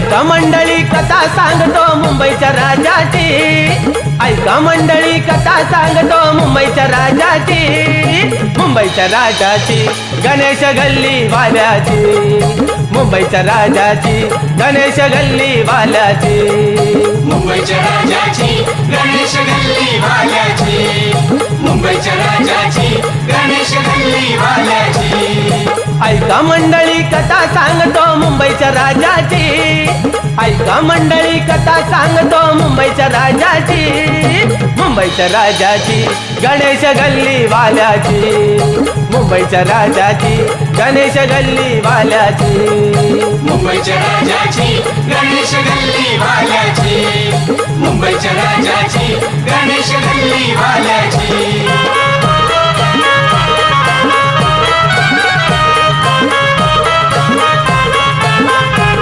ऐका मंडळी कथा सांगतो मुंबईच्या राजाची, ऐका मंडळी कथा सांगतो मुंबईच्या राजाची, मुंबईच्या राजाची गणेश गल्ली वाल्याची, मुंबईच्या राजाची गणेश गल्ली वाल्याची, मुंबईच्या राजाची गणेश गल्ली वाल्याची, मुंबईच्या राजाची गणेश गल्ली वाल्याची। ऐका मंडळी कथा सांगतो मुंबईच्या राजाची, ऐका मंडळी कथा सांगतो मुंबईच्या राजाची, मुंबईच्या राजाची गणेश गल्ली वाल्याची, मुंबईच्या राजाची गणेश गल्ली वाल्याची, मुंबईच्या राजाची गणेश गल्ली वाल्याची, मुंबईच्या राजाची गणेश गल्ली वाल्याची।